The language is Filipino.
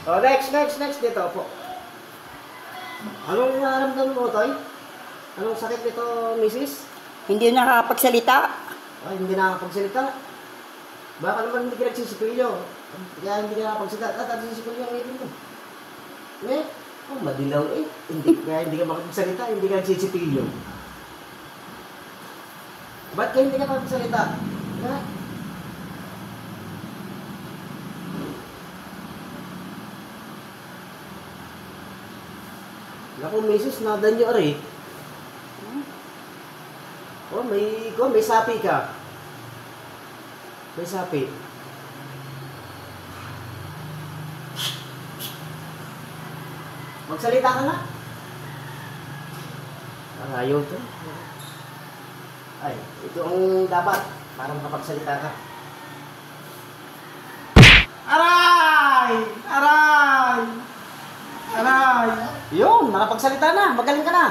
Oh, next dito po. Anong nararamdaman mo, Toy? Anong sakit nito, Mrs.? Hindi nakakapagsalita. Ay, hindi nakakapagsalita. Baka naman hindi ka nagsisipilyo. Kaya hindi ka nakakapagsalita. At nagsisipilyo ang ngipin mo. Eh, madilaw eh. Kaya hindi ka makapagsalita, hindi ka nagsisipilyo. Ba't kaya hindi ka makapagsalita? Ha? Naku, Mrs., nadan nyo ari. Oh, may sapi ka. May sapi. Magsalita ka nga. Ang ayaw to. Ay, ito ang dapat para makapagsalita ka. Aray! Aray! Aray! Yun, nakapagsalita na. Magaling ka na.